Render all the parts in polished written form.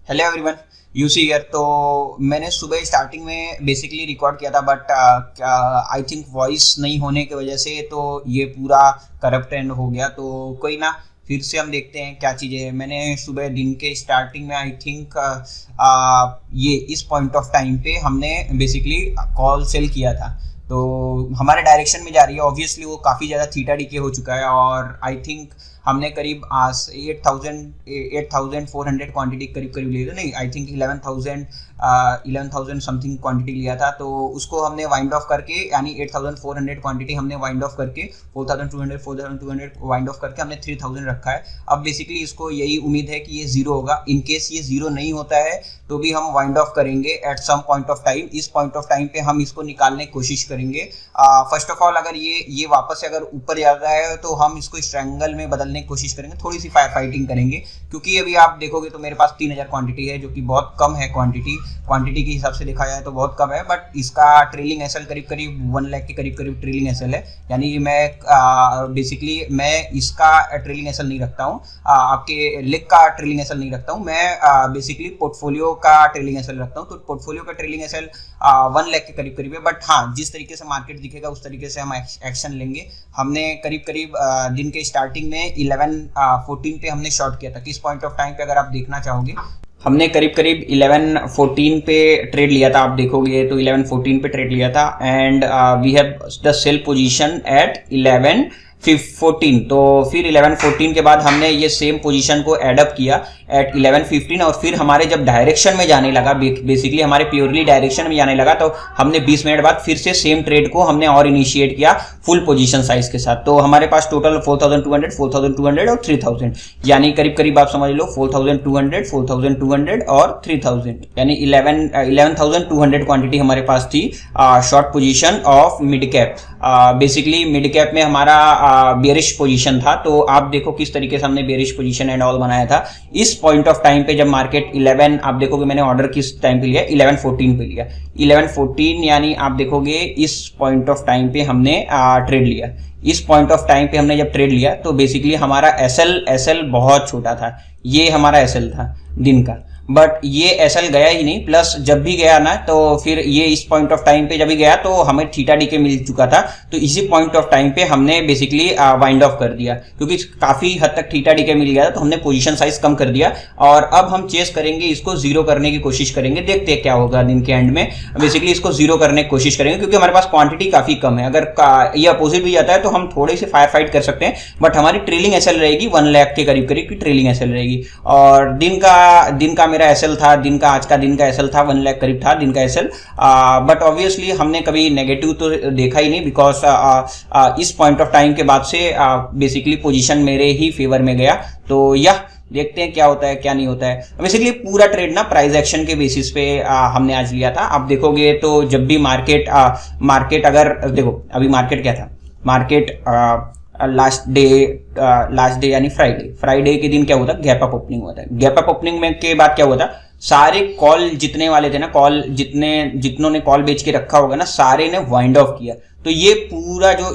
Hello everyone, UC here. तो मैंने सुबह स्टार्टिंग में बेसिकली रिकॉर्ड किया था, बट आई थिंक वॉइस नहीं होने की वजह से तो ये पूरा करप्ट एंड हो गया। तो कोई ना, फिर से हम देखते हैं क्या चीज़ें हैं। मैंने सुबह दिन के स्टार्टिंग में आई थिंक ये इस पॉइंट ऑफ टाइम पे हमने बेसिकली कॉल सेल किया था, तो हमारे डायरेक्शन में जा रही है। ऑब्वियसली वो काफ़ी ज़्यादा थीटा डीके हो चुका है और आई थिंक हमने करीब 8,400 क्वांटिटी करीब लिया था, नहीं आई थिंक 11,000 समथिंग क्वांटिटी लिया था। तो उसको हमने वाइंड ऑफ करके, यानी 8,400 क्वांटिटी हमने वाइंड ऑफ करके 4,200 वाइंड ऑफ करके हमने 3,000 रखा है। अब बेसिकली इसको यही उम्मीद है कि ये जीरो होगा। इन केस ये जीरो नहीं होता है तो भी हम वाइंड ऑफ करेंगे at some point of time. इस पॉइंट ऑफ टाइम पे हम इसको निकालने की कोशिश करेंगे। फर्स्ट ऑफ ऑल, अगर ये वापस से अगर ऊपर जाता है तो हम इसको स्ट्रैंगल में बदलने की कोशिश करेंगे, थोड़ी सी फायर फाइटिंग करेंगे, क्योंकि अभी आप देखोगे तो मेरे पास 3,000 क्वांटिटी है, जो कि बहुत कम है। क्वांटिटी के हिसाब से देखा जाए तो बहुत कम है, बट इसका ट्रेलिंग एसएल करीब 1 लाख के करीब ट्रेलिंग एसएल है। यानी मैं बेसिकली मैं इसका ट्रेलिंग एसएल नहीं रखता हूँ, आपके लेग का ट्रेलिंग एसएल नहीं रखता हूँ, मैं बेसिकली पोर्टफोलियो का ट्रेलिंग एसएल रखता हूँ। तो पोर्टफोलियो का ट्रेलिंग एसएल 1 लाख के करीब है। बट हाँ, जिस तरीके से मार्केट दिखेगा उस तरीके से हम एक्शन लेंगे। हमने करीब दिन के स्टार्टिंग में 11-14 पे हमने शॉर्ट किया था। किस पॉइंट ऑफ टाइम पे अगर आप देखना चाहोगे, हमने करीब 11-14 पे ट्रेड लिया था। आप देखोगे तो 11-14 पे ट्रेड लिया था and we have the sell position at 11-14। तो फिर 11-14 के बाद हमने ये सेम पोजीशन को एडअप किया एट 11-15, और फिर हमारे जब डायरेक्शन में जाने लगा, बेसिकली हमारे प्योरली डायरेक्शन में जाने लगा, तो हमने 20 मिनट बाद फिर से सेम ट्रेड को हमने और इनिशिएट किया फुल पोजीशन साइज के साथ। तो हमारे पास टोटल 4,200 और 3,000, यानी करीब आप समझ लो 4,200 और 3,000, यानी 11,200 क्वांटिटी हमारे पास थी short position of mid cap. Basically mid cap में हमारा बेरिश पोजीशन था। तो आप देखो किस तरीके से हमने बेरिश पोजीशन एंड ऑल बनाया था। इस पॉइंट ऑफ टाइम पे जब मार्केट 11, आप देखोगे मैंने ऑर्डर किस टाइम पे लिया, 11-14 पे लिया। 11-14 यानी आप देखोगे इस पॉइंट ऑफ टाइम पे हमने ट्रेड लिया। इस पॉइंट ऑफ टाइम पे हमने जब ट्रेड लिया तो बेसिकली हमारा एसएल बहुत छोटा था। ये हमारा एसएल था दिन का, बट ये एसएल गया ही नहीं। प्लस जब भी गया ना, तो फिर ये इस पॉइंट ऑफ टाइम पे जब भी गया तो हमें थीटा डीके मिल चुका था। तो इसी पॉइंट ऑफ टाइम पे हमने बेसिकली वाइंड ऑफ कर दिया, क्योंकि काफी हद तक थीटा डीके मिल गया था, तो हमने पोजीशन साइज कम कर दिया। और अब हम चेस करेंगे, इसको जीरो करने की कोशिश करेंगे। देखते हैं क्या होगा दिन के एंड में। बेसिकली इसको जीरो करने की कोशिश करेंगे, क्योंकि हमारे पास क्वांटिटी काफी कम है। अगर ये अपोजिट भी जाता है तो हम थोड़ी सी फायर फाइट कर सकते हैं, बट हमारी ट्रेलिंग एसएल रहेगी 1 लाख के करीब की ट्रेलिंग एसएल रहेगी। और दिन का मेरा एसएल था, आज का दिन का एसएल था 1 लाख करीब था दिन का एसएल। बट ऑब्वियसली हमने कभी नेगेटिव तो देखा ही नहीं, बिकॉज इस पॉइंट ऑफ टाइम के बाद से बेसिकली पोजीशन मेरे ही फेवर में गया। तो यह देखते हैं क्या होता है क्या नहीं होता है। बेसिकली पूरा ट्रेड ना प्राइस एक्शन के बेसिस पे हमने आज लिया था। आप देखोगे तो जब भी मार्केट अगर देखो, अभी मार्केट क्या था, मार्केट लास्ट डे यानी फ्राइडे के दिन क्या हुआ था, गैप अप ओपनिंग हुआ था। गैप अप ओपनिंग में के बाद क्या हुआ था, सारे कॉल जितने वाले थे ना, जितनों ने कॉल बेच के रखा होगा ना, सारे ने वाइंड ऑफ किया। तो ये पूरा जो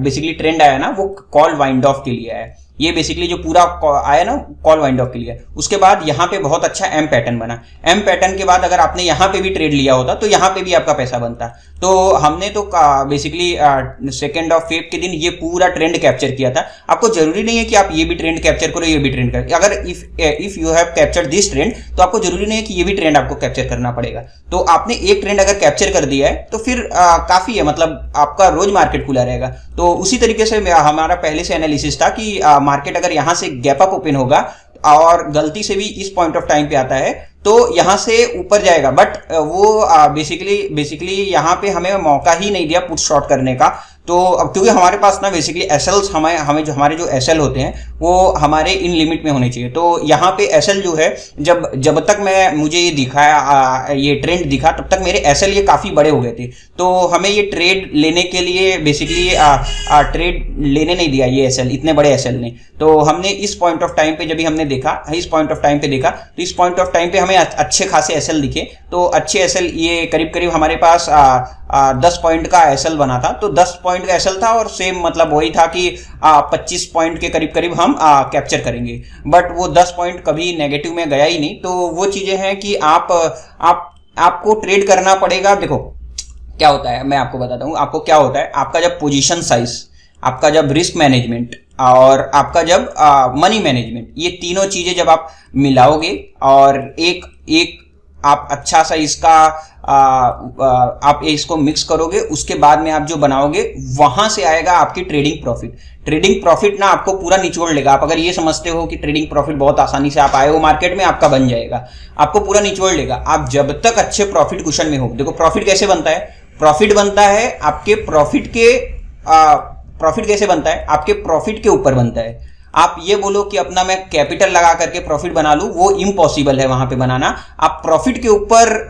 बेसिकली ट्रेंड आया ना, वो कॉल वाइंड ऑफ के लिए आया। ये बेसिकली जो पूरा आया ना, कॉल वाइंड ऑफ के लिए। उसके बाद यहाँ पे बहुत अच्छा एम पैटर्न बना। एम पैटर्न के बाद अगर आपने यहाँ पे भी ट्रेड लिया होता तो यहाँ पे भी आपका पैसा बनता। तो हमने तो बेसिकली 2 फेब के दिन ये पूरा ट्रेंड कैप्चर किया था। आपको जरूरी नहीं है कि आप ये भी ट्रेंड कैप्चर करो, ये भी ट्रेंड करो। अगर if you have capture this trend, तो आपको जरूरी नहीं है कि ये भी ट्रेंड आपको कैप्चर करना पड़ेगा। तो आपने एक ट्रेंड अगर कैप्चर कर दिया है तो फिर काफी है, मतलब आपका रोज मार्केट खुला रहेगा। तो उसी तरीके से हमारा पहले से एनालिसिस था कि मार्केट अगर यहां से गैप अप ओपन होगा और गलती से भी इस पॉइंट ऑफ टाइम पे आता है तो यहां से ऊपर जाएगा। बट वो बेसिकली यहां पे हमें मौका ही नहीं दिया पुट शॉर्ट करने का। तो अब क्योंकि हमारे पास ना बेसिकली एसएल्स हमारे जो एसएल होते हैं वो हमारे इन लिमिट में होने चाहिए। तो यहाँ पे एसएल जो है, जब तक मुझे ये दिखाया, ये ट्रेंड दिखा, तब तक मेरे एसएल ये काफी बड़े हो गए थे। तो हमें ये ट्रेड लेने के लिए बेसिकली ट्रेड लेने नहीं दिया ये एसएल, इतने बड़े एसएल ने। तो हमने इस पॉइंट ऑफ टाइम पे जब भी हमने देखा, तो इस पॉइंट ऑफ टाइम पे हमें अच्छे खासे एसएल दिखे। तो अच्छे एसएल ये करीब हमारे पास 10 पॉइंट का एसएल बना था। तो 10 पॉइंट का एसएल था और सेम मतलब वही था कि 25 पॉइंट के करीब हम हम कैप्चर करेंगे। बट वो 10 पॉइंट कभी नेगेटिव में गया ही नहीं। तो वो चीज़ें हैं कि आपको ट्रेड करना पड़ेगा। देखो क्या होता है, मैं आपको बताता हूँ आपको क्या होता है। आपका जब पोजीशन साइज, आपका जब रिस्क मैनेजमेंट और आपका जब मनी मैनेजमेंट, ये तीनों चीज़ें जब आप मिलाओगे और एक आप अच्छा सा इसका आप इसको मिक्स करोगे, उसके बाद में आप जो बनाओगे वहां से आएगा आपकी ट्रेडिंग प्रॉफिट। ट्रेडिंग प्रॉफिट ना आपको पूरा निचोड़ लेगा। आप अगर ये समझते हो कि ट्रेडिंग प्रॉफिट बहुत आसानी से आप आए हो मार्केट में आपका बन जाएगा, आपको पूरा निचोड़ लेगा। आप जब तक अच्छे प्रॉफिट कुशन में हो, देखो प्रॉफिट कैसे बनता है, प्रॉफिट बनता है आपके प्रॉफिट कैसे बनता है, आपके प्रॉफिट के ऊपर बनता है। आप ये बोलो कि अपना मैं कैपिटल लगा करके प्रॉफिट बना लूं, वो इम्पॉसिबल है वहां पे बनाना। आप प्रॉफिट के ऊपर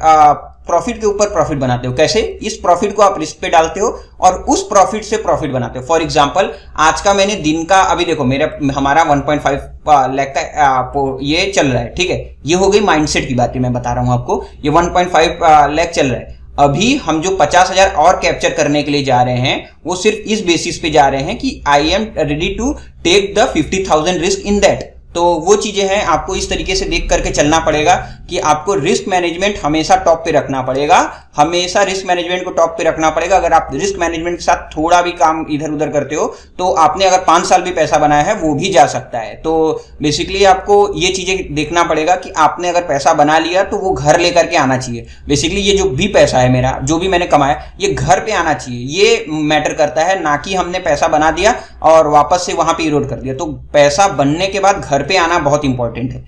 प्रॉफिट बनाते हो। कैसे? इस प्रॉफिट को आप रिस्क पे डालते हो और उस प्रॉफिट से प्रॉफिट बनाते हो। फॉर एग्जांपल आज का मैंने दिन का, अभी देखो हमारा 1.5 लाख का ये चल रहा है, ठीक है। ये हो गई माइंडसेट की बातें मैं बता रहा हूं आपको। ये 1.5 लाख चल रहा है। अभी हम जो 50,000 और कैप्चर करने के लिए जा रहे हैं, वो सिर्फ इस बेसिस पे जा रहे हैं कि I am ready to take the 50,000 risk in that. तो वो चीजें हैं, आपको इस तरीके से देख करके चलना पड़ेगा कि आपको रिस्क मैनेजमेंट हमेशा टॉप पे रखना पड़ेगा। हमेशा रिस्क मैनेजमेंट को टॉप पे रखना पड़ेगा। अगर आप रिस्क मैनेजमेंट के साथ थोड़ा भी काम इधर उधर करते हो तो आपने अगर 5 साल भी पैसा बनाया है वो भी जा सकता है। तो बेसिकली आपको ये चीजें देखना पड़ेगा कि आपने अगर पैसा बना लिया तो वो घर लेकर के आना चाहिए। बेसिकली ये जो भी पैसा है मेरा, जो भी मैंने कमाया, ये घर पे आना चाहिए। ये मैटर करता है, ना कि हमने पैसा बना दिया और वापस से वहां पे इरोड कर दिया। तो पैसा बनने के बाद घर पे आना बहुत इंपॉर्टेंट है।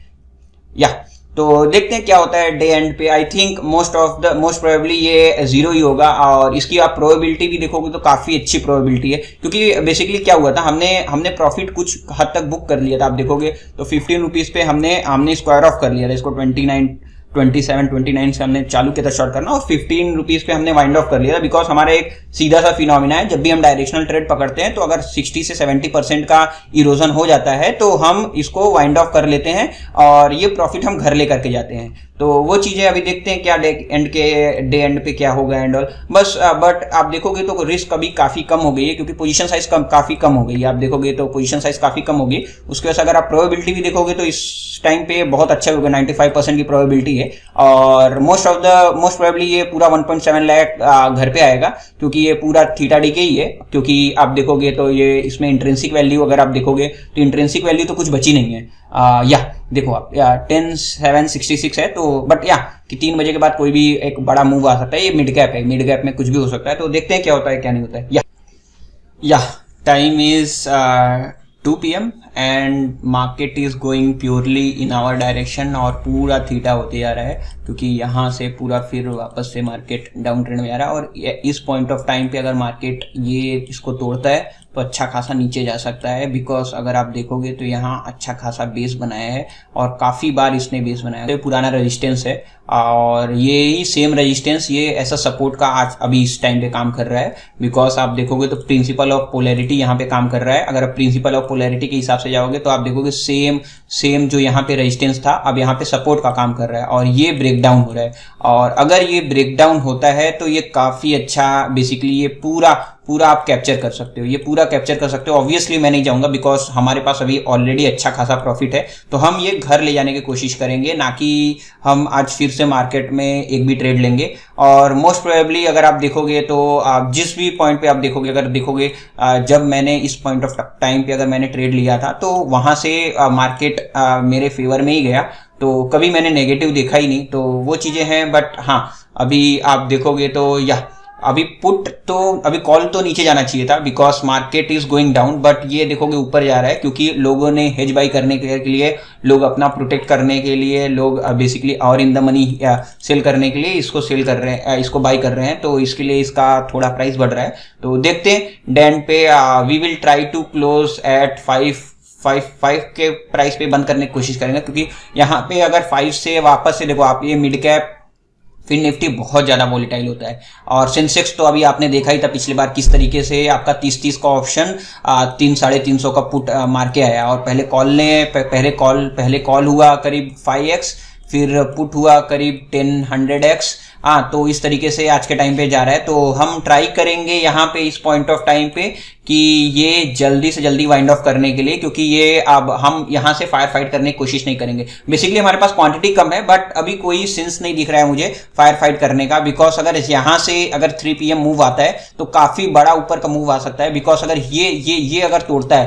तो देखते हैं क्या होता है डे एंड पे। आई थिंक मोस्ट प्रोबेबली ये 0 ही होगा। और इसकी आप प्रोबेबिलिटी भी देखोगे तो काफी अच्छी प्रोबेबिलिटी है, क्योंकि बेसिकली क्या हुआ था, हमने प्रॉफिट कुछ हद तक बुक कर लिया था। आप देखोगे तो 15 रुपीज पे हमने स्क्वायर ऑफ कर लिया था इसको। 27-29 से हमने चालू किया था शॉर्ट करना और 15 रुपीज पे हमने वाइंड ऑफ कर लिया था। बिकॉज हमारा एक सीधा सा फिनोमिना है, जब भी हम डायरेक्शनल ट्रेड पकड़ते हैं तो अगर 60 से 70% का इरोजन हो जाता है तो हम इसको वाइंड ऑफ कर लेते हैं और ये प्रॉफिट हम घर लेकर के जाते हैं। तो वो चीजें अभी देखते हैं क्या डे एंड पे क्या होगा एंड ऑल। बस बट आप देखोगे तो रिस्क अभी काफी कम हो गई है, क्योंकि पोजीशन साइज काफी कम हो गई है। आप देखोगे तो पोजीशन साइज काफी कम हो गई। उसके वजह से अगर आप प्रोबेबिलिटी भी देखोगे तो इस टाइम पे बहुत अच्छा होगा, 95% की प्रोबेबिलिटी है। और मोस्ट प्रोबेबली ये पूरा 1.7 लाख घर पे आएगा, क्योंकि ये पूरा थीटा डी के ही है। क्योंकि आप देखोगे तो ये इसमें इंट्रिंसिक वैल्यू अगर आप देखोगे तो इंट्रिंसिक वैल्यू तो कुछ बची नहीं है। देखो आप 10,766 है। तो बट कि 3 बजे के बाद कोई भी एक बड़ा मूव आ सकता है। ये मिड कैप है, मिड कैप में कुछ भी हो सकता है। तो देखते हैं क्या होता है क्या नहीं होता है। Time is 2 PM and market is going purely in our direction और पूरा थीटा होते जा रहा है, क्योंकि यहाँ से पूरा फिर वापस से मार्केट डाउन ट्रेंड में आ रहा है। और इस पॉइंट ऑफ टाइम पे अगर मार्केट ये इसको तोड़ता है तो अच्छा खासा नीचे जा सकता है। बिकॉज अगर आप देखोगे तो यहाँ अच्छा खासा बेस बनाया है और काफ़ी बार इसने बेस बनाया है। तो पुराना रेजिस्टेंस है और ये ही सेम रेजिस्टेंस ये ऐसा सपोर्ट का आज अभी इस टाइम पे काम कर रहा है। बिकॉज आप देखोगे तो प्रिंसिपल ऑफ पोलैरिटी यहाँ पे काम कर रहा है। अगर आप प्रिंसिपल ऑफ पोलैरिटी के हिसाब से जाओगे तो आप देखोगे सेम जो यहाँ पे रेजिस्टेंस था अब यहाँ पे सपोर्ट का काम कर रहा है और ये ब्रेकडाउन हो रहा है। और अगर ये ब्रेकडाउन होता है तो ये काफ़ी अच्छा, बेसिकली ये पूरा आप कैप्चर कर सकते हो, ये पूरा कैप्चर कर सकते हो। ऑब्वियसली मैं नहीं जाऊंगा बिकॉज हमारे पास अभी ऑलरेडी अच्छा खासा प्रॉफिट है। तो हम ये घर ले जाने की कोशिश करेंगे, ना कि हम आज फिर से मार्केट में एक भी ट्रेड लेंगे। और मोस्ट प्रोबेबली अगर आप देखोगे तो आप जिस भी पॉइंट पे आप देखोगे, अगर देखोगे जब मैंने इस पॉइंट ऑफ टाइम पे अगर मैंने ट्रेड लिया था तो वहां से मार्केट मेरे फेवर में ही गया। तो कभी मैंने नेगेटिव देखा ही नहीं। तो वो चीजें हैं। बट अभी आप देखोगे तो अभी कॉल तो नीचे जाना चाहिए था because market is going down. But ये देखोगे ऊपर जा रहा है, क्योंकि लोगों ने हेज बाई करने के लिए, लोग अपना प्रोटेक्ट करने के लिए, लोग बेसिकली और इन द मनी सेल करने के लिए इसको सेल कर रहे हैं, इसको बाई कर रहे हैं। तो इसके लिए इसका थोड़ा प्राइस बढ़ रहा है। तो देखते हैं डेंट पे we will try to close at 5 के प्राइस पे बंद करने की कोशिश करेंगे, क्योंकि यहाँ पे अगर 5 से वापस से देखो आप, ये मिड कैप फिर निफ्टी बहुत ज्यादा वोलेटाइल होता है। और सेंसेक्स तो अभी आपने देखा ही था पिछली बार किस तरीके से आपका 30 का ऑप्शन 300-350 का पुट मार के आया। और पहले कॉल हुआ करीब 5x, फिर पुट हुआ करीब 100x। तो इस तरीके से आज के टाइम पे जा रहा है। तो हम ट्राई करेंगे यहाँ पे इस पॉइंट ऑफ टाइम पे कि ये जल्दी से जल्दी वाइंड ऑफ करने के लिए, क्योंकि ये अब हम यहाँ से फायर फाइट करने की कोशिश नहीं करेंगे। बेसिकली हमारे पास क्वांटिटी कम है, बट अभी कोई सेंस नहीं दिख रहा है मुझे फायर फाइट करने का, बिकॉज अगर यहाँ से अगर 3 PM मूव आता है तो काफी बड़ा ऊपर का मूव आ सकता है। बिकॉज अगर ये अगर तोड़ता है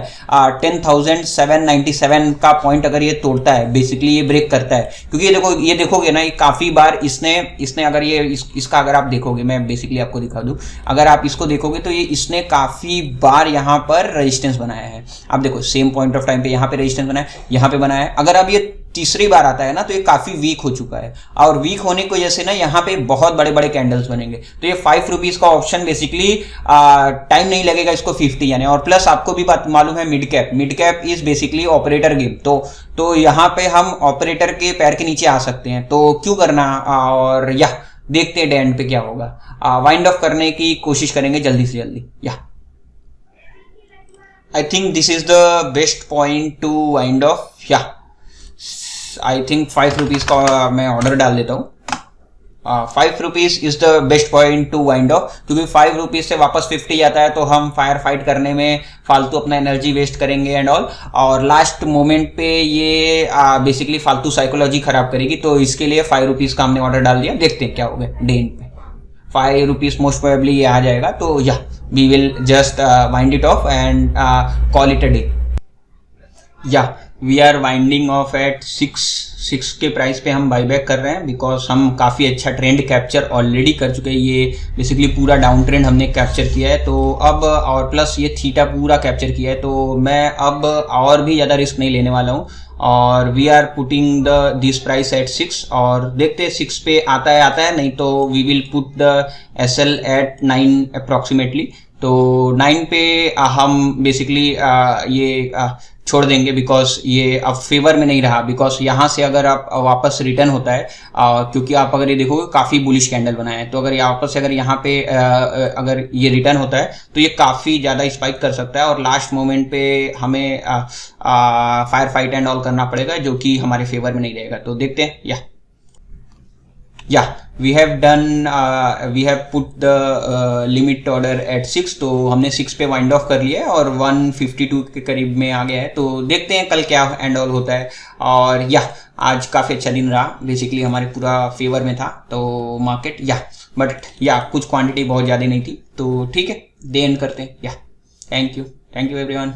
10,797 का पॉइंट, अगर ये तोड़ता है, बेसिकली ये ब्रेक करता है, क्योंकि ये देखोगे ना, ये काफी बार इसने अगर ये इसका अगर आप देखोगे, मैं बेसिकली आपको दिखा दूं, अगर आप इसको देखोगे तो ये इसने काफी बार यहाँ पर रेजिस्टेंस बनाया है। आप देखो सेम पॉइंट ऑफ टाइम पे यहाँ पे रेजिस्टेंस बनाया, यहाँ पे बनाया है। अगर अब ये तीसरी बार आता है ना तो ये काफी वीक हो चुका है, और वीक होने की वजह से ना यहाँ पे बहुत बड़े बड़े कैंडल्स बनेंगे। तो ये 5 रुपीज का ऑप्शन बेसिकली टाइम नहीं लगेगा इसको 50 यानी। और प्लस आपको भी बात मालूम है, mid cap is basically operator game, तो यहाँ पे हम ऑपरेटर के पैर के नीचे आ सकते हैं, तो क्यों करना। और या देखते हैं डे एंड पे क्या होगा। वाइंड ऑफ करने की कोशिश करेंगे जल्दी से जल्दी। या I think this is the best point two wind of. या आई थिंक 5 रुपीज का मैं ऑर्डर डाल देता हूँ। 5 rupees is the best point two wind of, क्योंकि 5 रुपीज से वापस 50 आता है तो हम फायर फाइट करने में फालतू अपना एनर्जी वेस्ट करेंगे एंड ऑल, और लास्ट मोमेंट पे ये बेसिकली फालतू साइकोलॉजी खराब करेगी। तो इसके लिए 5 रुपीज का हमने ऑर्डर डाल दिया, देखते हैं क्या होगा डे एंड पे। 5 रुपीज मोस्ट प्रोबेबली ये आ जाएगा, तो या we will just wind it off and call it a day. या we are winding off at 6 के प्राइस पे हम बाईबैक कर रहे हैं, बिकॉज हम काफ़ी अच्छा ट्रेंड कैप्चर ऑलरेडी कर चुके हैं। ये बेसिकली पूरा डाउन ट्रेंड हमने कैप्चर किया है, तो अब और प्लस ये थीटा पूरा कैप्चर किया है, तो मैं अब और भी ज़्यादा रिस्क नहीं लेने वाला हूँ। और we are putting this price at 6, और देखते हैं 6 पे आता है, नहीं तो we will put the SL at 9 approximately. तो 9 पे हम बेसिकली ये छोड़ देंगे, बिकॉज ये अब फेवर में नहीं रहा। बिकॉज यहाँ से अगर आप वापस रिटर्न होता है, क्योंकि आप अगर ये देखोगे काफ़ी बुलिश कैंडल बनाया है, तो अगर वापस अगर यहाँ पे अगर ये रिटर्न होता है तो ये काफ़ी ज़्यादा स्पाइक कर सकता है, और लास्ट मोमेंट पे हमें फायर फाइट एंड ऑल करना पड़ेगा, जो कि हमारे फेवर में नहीं रहेगा। तो देखते हैं। या we have put the limit order at 6, तो हमने 6 पे वाइंड ऑफ कर लिया है और 152 के करीब में आ गया है। तो देखते हैं कल क्या एंड ऑल होता है। और या आज काफ़ी अच्छा दिन रहा, बेसिकली हमारे पूरा फेवर में था तो मार्केट। बट कुछ क्वांटिटी बहुत ज़्यादा नहीं थी, तो ठीक है, डे एंड करते हैं। Thank you everyone.